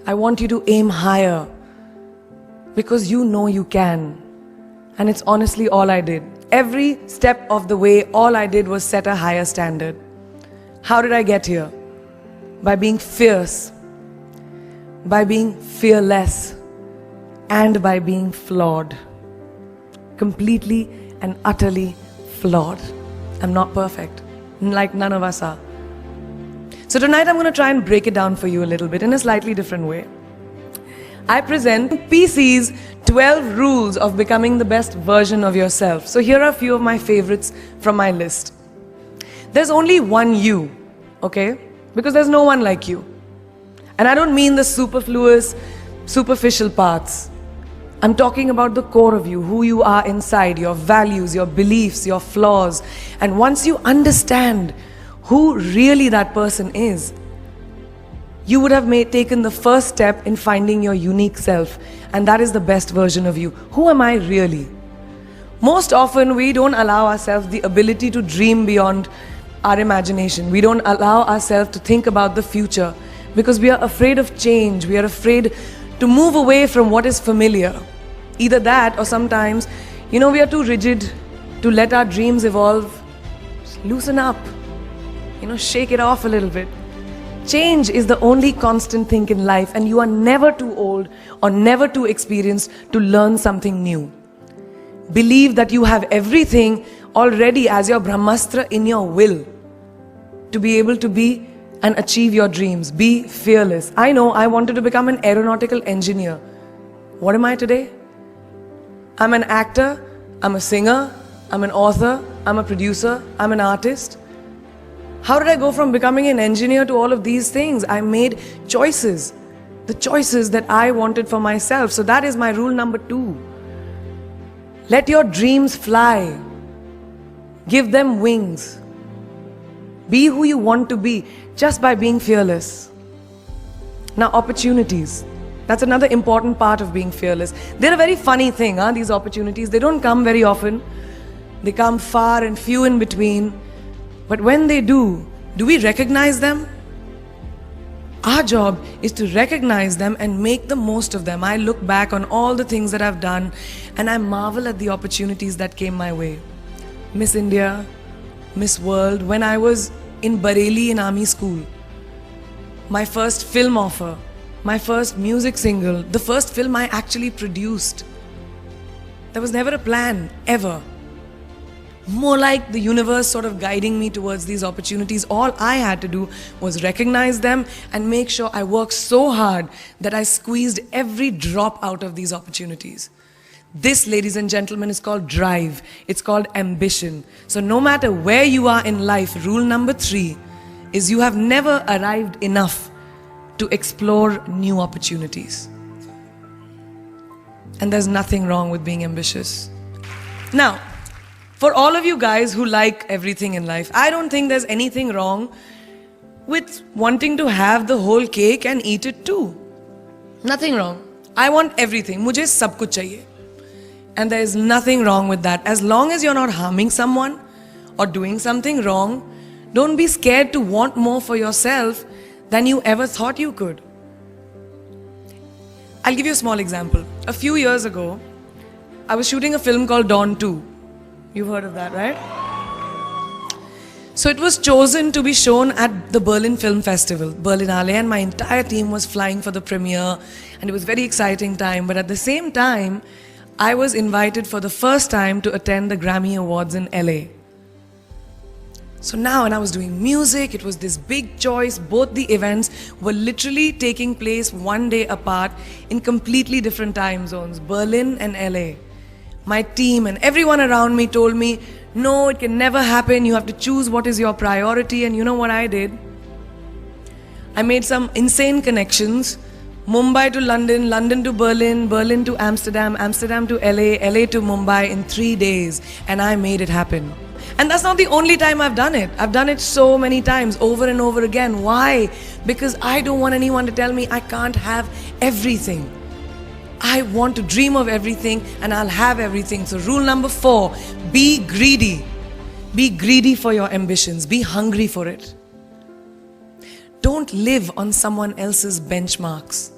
I want you to aim higher because you know you can. And it's honestly all I did. Every step of the way, all I did was set a higher standard. How did I get here? By being fierce, by being fearless, and by being flawed. Completely and utterly flawed. I'm not perfect, like none of us are. So tonight I'm going to try and break it down for you a little bit in a slightly different way. I present PC's 12 rules of becoming the best version of yourself. So here are a few of my favorites from my list. There's only one you, okay? Because there's no one like you. And I don't mean the superfluous, superficial parts. I'm talking about the core of you, who you are inside, your values, your beliefs, your flaws. And once you understand who really that person is, you would have taken the first step in finding your unique self. And that is the best version of you. Who am I really? Most often we don't allow ourselves the ability to dream beyond our imagination. We don't allow ourselves to think about the future because we are afraid of change. We are afraid to move away from what is familiar. Either that or sometimes, we are too rigid to let our dreams evolve. Just loosen up, shake it off a little bit. Change is the only constant thing in life, and you are never too old or never too experienced to learn something new. Believe that you have everything already as your Brahmastra in your will to be able to be and achieve your dreams. Be fearless. I know I wanted to become an aeronautical engineer. What am I today? I'm an actor, I'm a singer, I'm an author, I'm a producer, I'm an artist. How did I go from becoming an engineer to all of these things? I made choices. The choices that I wanted for myself. So that is my rule number 2. Let your dreams fly. Give them wings. Be who you want to be just by being fearless. Now, opportunities. That's another important part of being fearless. They're a very funny thing, these opportunities. They don't come very often. They come far and few in between. But when they do we recognize them? Our job is to recognize them and make the most of them. I look back on all the things that I've done and I marvel at the opportunities that came my way. Miss India, Miss World, when I was in Bareilly in army school, my first film offer, my first music single, the first film I actually produced. There was never a plan, ever. More like the universe sort of guiding me towards these opportunities. All I had to do was recognize them and make sure I worked so hard that I squeezed every drop out of these opportunities. This, ladies and gentlemen, is called drive. It's called ambition. So no matter where you are in life, rule number 3 is you have never arrived enough to explore new opportunities. And there's nothing wrong with being ambitious. Now, for all of you guys who like everything in life, I don't think there's anything wrong with wanting to have the whole cake and eat it too. Nothing wrong. I want everything. Mujhe sab kuch chahiye. And there is nothing wrong with that. As long as you're not harming someone or doing something wrong, don't be scared to want more for yourself than you ever thought you could. I'll give you a small example. A few years ago, I was shooting a film called Dawn 2. You've heard of that, right? So it was chosen to be shown at the Berlin Film Festival, Berlinale, and my entire team was flying for the premiere, and it was a very exciting time. But at the same time, I was invited for the first time to attend the Grammy Awards in LA. So now, and I was doing music, it was this big choice. Both the events were literally taking place one day apart in completely different time zones, Berlin and LA. My team and everyone around me told me, no, it can never happen. You have to choose what is your priority. And you know what I did? I made some insane connections. Mumbai to London, London to Berlin, Berlin to Amsterdam, Amsterdam to LA, LA to Mumbai in 3 days. And I made it happen. And that's not the only time I've done it. I've done it so many times, over and over again. Why? Because I don't want anyone to tell me I can't have everything. I want to dream of everything and I'll have everything. So rule number 4, be greedy. Be greedy for your ambitions. Be hungry for it. Don't live on someone else's benchmarks.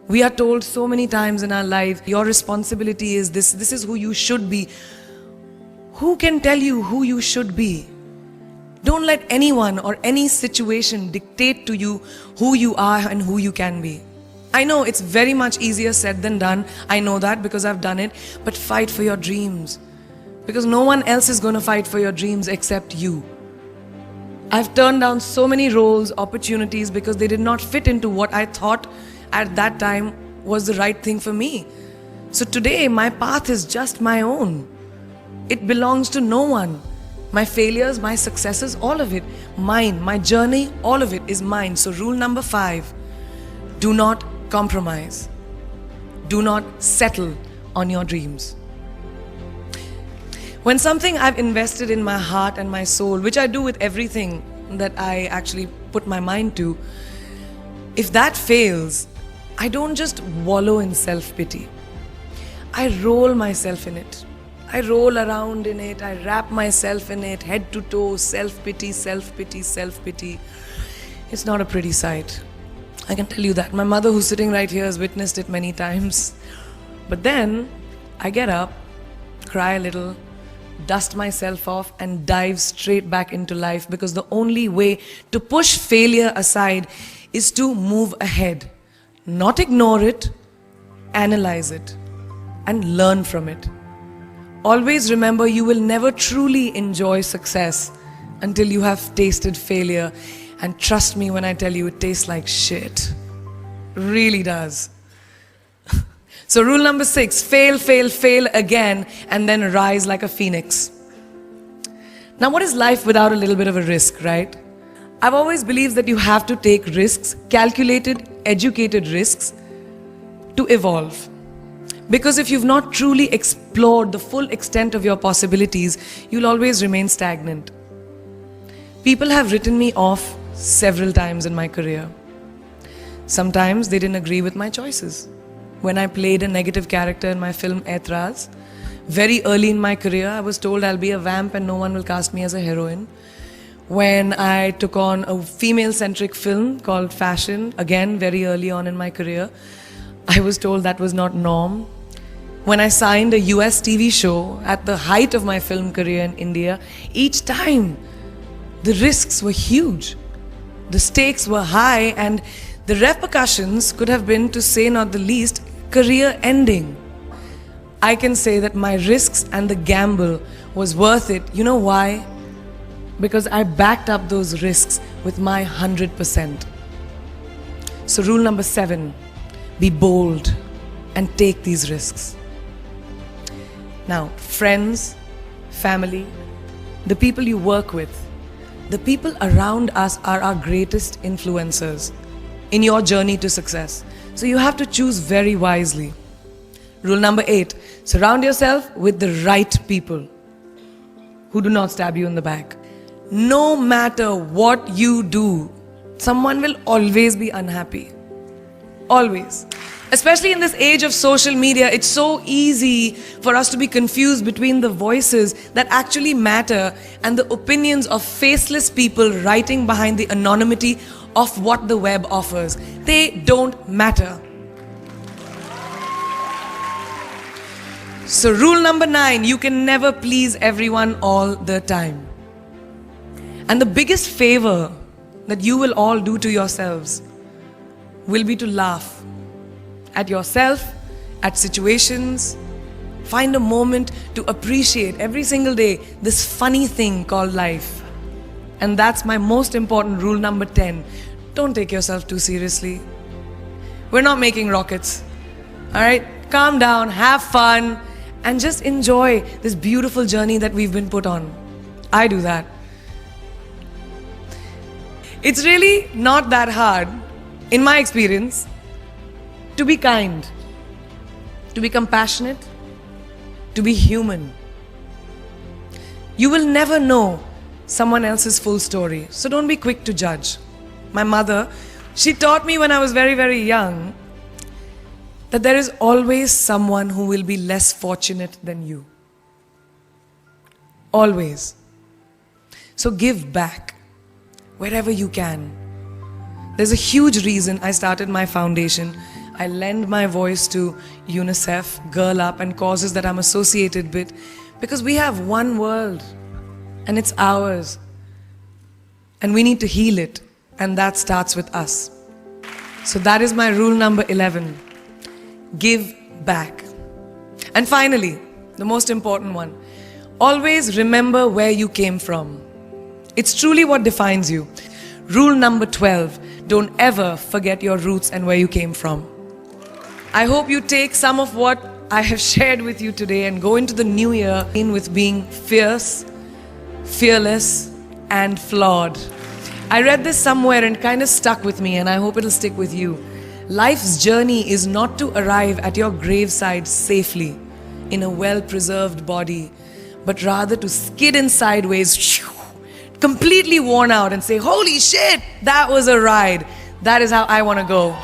We are told so many times in our life, your responsibility is this is who you should be. Who can tell you who you should be? Don't let anyone or any situation dictate to you who you are and who you can be. I know it's very much easier said than done. I know that because I've done it. But fight for your dreams. Because no one else is going to fight for your dreams except you. I've turned down so many roles, opportunities because they did not fit into what I thought at that time was the right thing for me. So today my path is just my own. It belongs to no one. My failures, my successes, all of it, mine. My journey, all of it is mine. So rule number 5, do not compromise. Do not settle on your dreams. When something I've invested in my heart and my soul, which I do with everything that I actually put my mind to, if that fails, I don't just wallow in self-pity. I roll myself in it. I roll around in it. I wrap myself in it, head to toe, self-pity, self-pity, self-pity. It's not a pretty sight. I can tell you that. My mother, who's sitting right here, has witnessed it many times. But then I get up, cry a little, dust myself off and dive straight back into life, because the only way to push failure aside is to move ahead. Not ignore it, analyze it and learn from it. Always remember, you will never truly enjoy success until you have tasted failure. And trust me when I tell you, it tastes like shit. Really does. So rule number 6, fail, fail, fail again, and then rise like a phoenix. Now, what is life without a little bit of a risk, right? I've always believed that you have to take risks, calculated, educated risks, to evolve. Because if you've not truly explored the full extent of your possibilities, you'll always remain stagnant. People have written me off several times in my career. Sometimes they didn't agree with my choices. When I played a negative character in my film Aitraz, very early in my career, I was told I'll be a vamp and no one will cast me as a heroine. When I took on a female-centric film called Fashion, again very early on in my career, I was told that was not norm. When I signed a US TV show at the height of my film career in India, each time the risks were huge. The stakes were high and the repercussions could have been, to say not the least, career ending. I can say that my risks and the gamble was worth it. You know why? Because I backed up those risks with my 100%. So rule number 7, be bold and take these risks. Now, friends, family, the people you work with, the people around us are our greatest influencers in your journey to success. So you have to choose very wisely. Rule number 8, surround yourself with the right people who do not stab you in the back. No matter what you do, someone will always be unhappy. Always. Especially in this age of social media, it's so easy for us to be confused between the voices that actually matter and the opinions of faceless people writing behind the anonymity of what the web offers. They don't matter. So rule number 9, you can never please everyone all the time. And the biggest favor that you will all do to yourselves will be to laugh at yourself, at situations. Find a moment to appreciate every single day this funny thing called life. And that's my most important rule number 10. Don't take yourself too seriously. We're not making rockets. Alright? Calm down, have fun, and just enjoy this beautiful journey that we've been put on. I do that. It's really not that hard, in my experience, to be kind, to be compassionate, to be human. You will never know someone else's full story, so don't be quick to judge. My mother, she taught me when I was very, very young that there is always someone who will be less fortunate than you. Always. So give back wherever you can. There's a huge reason I started my foundation. I lend my voice to UNICEF, Girl Up, and causes that I'm associated with, because we have one world and it's ours. And we need to heal it, and that starts with us. So that is my rule number 11. Give back. And finally, the most important one, always remember where you came from. It's truly what defines you. Rule number 12, don't ever forget your roots and where you came from. I hope you take some of what I have shared with you today and go into the new year with being fierce, fearless, and flawed. I read this somewhere and kind of stuck with me, and I hope it'll stick with you. Life's journey is not to arrive at your graveside safely in a well-preserved body, but rather to skid in sideways, completely worn out, and say, holy shit, that was a ride. That is how I want to go.